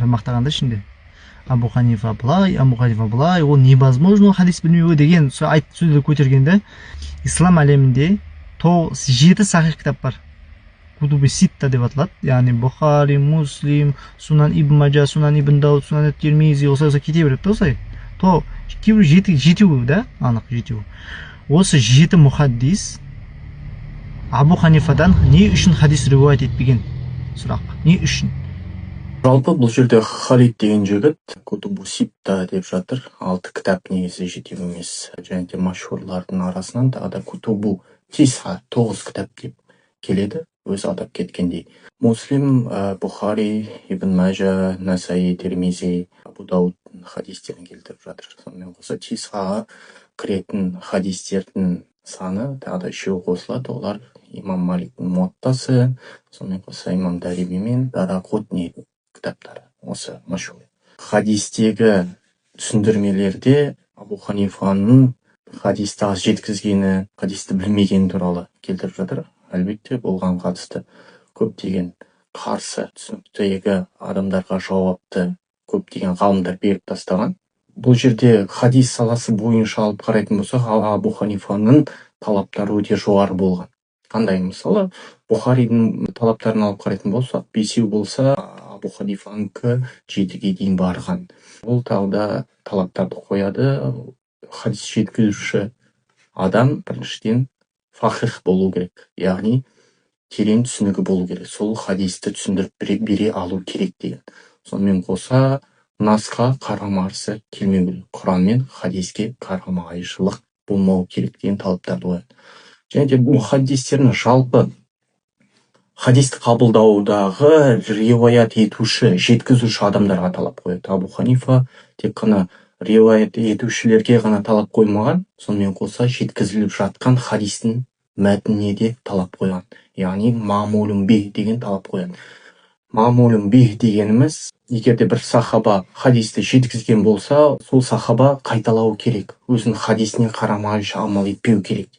Ханифа мақтағандар ішінде. Абу Ханифа былай, Абу Ханифа былай, ол невозможно хадис білмеуі деген сөздер көтергенде, ислам әлемінде 7 сахих кітап бар. Кутубы ситта деп аталады, яғни Бухари, Муслим, Сунан ибн Мажа, Сунан ибн Дауд, Сунан Тирмизи, осылай кете береді да осылай. Кейбір жетеуі да, анық жетеуі. Осы 7 мұхаддис Абу Ханифадан не үшін хадис риуаят етпеген? Сұрақ. Не үшін? Жалпы бұл жерде Халид деген жігіт Кутубу ситта деп жатыр. 6 кітап негізі жетеу емес. Және де машһурлардың арасынан тағы да Кутубу тисха 9 кітап деп келеді. Өзі атап кеткендей. Муслим, Бухари, Ибн Мажа, Насаи, Тирмизи, Абу Дауд хадистерін келтіріп жатыр. Сонымен қоса тисхаға кіретін хадистердің саны тағы да 3 қосылады. Олар имам Маликтің Муаттасы, сонымен қоса имам Дарими мен Дарақутни кітаптары. Осы машһур. Хадистегі түсіндірмелерде Абу Ханифаның хадисті аз жеткізгені, хадисті білмегені туралы келтіріп жатыр. Әлбетте болған қатысты көптеген қарсы түсініктегі адамдарға жауапты көптеген ғалымдар беріп тастаған. Бұл жерде хадис саласы бойынша алып қарайтын болсақ, Абу Ханифаның талаптары өте жоғары болған. Қандай? Мысалы, Бухаридің талаптарын алып қарайтын болсақ, 5 болса, Абу Ханифанікі 7-ге дейін барған. Ол тағы талаптарды қояды. Хадис жеткізуші адам біріншіден фақих болу керек, яғни терең түсінігі болу керек. Сол хадисті түсіндіріп бере алу керек деген. Сонымен қоса, насқа қарама-қарсы келмеу керек. Құран мен хадиске қарама-қайшылық болмау керек деген талаптарды қояды. Және де мұхаддистердің жалпы хадисті қабылдаудағы риуаят етуші, жеткізуші адамдарға талап қояды. Абу Ханифа тек қана риуаят етушілерге ғана талап қоймаған, сонымен қоса жеткізіліп жатқан хадистің мәтініне де талап қойған. Яғни мамулун бих деген талап қойған. Мамулун бих дегеніміз, егер де бір сахаба хадисті жеткізген болса, сол сахаба қайталау керек. Өзінің хадисіне қарама-қайшы амал етпеу керек.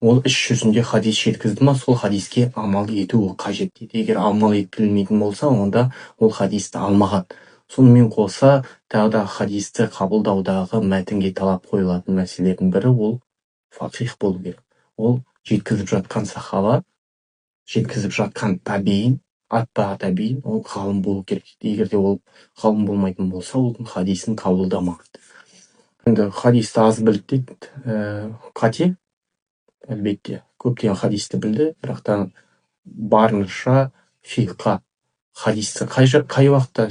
Ол іс жүзінде хадис жеткізді ма, сол хадиске амал ету қажет дейді. Егер амал етілмейтін болса, онда ол хадисті алмаған. Сонымен қоса, тағы да хадисті қабылдаудағы мәтінге талап қойылатын мәселелердің бірі ол фақих болу керек. Ол жеткізіп жатқан сахаба, жеткізіп жатқан табиин, атба табиин, ол ғалым болу керек. Егер де ол ғалым болмайтын болса, ол хадисін қабылдамайды. Енді хадисті аз білді дейді, қате. Әлбетте, көптеген хадисті білді, бірақ та барынша фиққа хадисті қай уақытта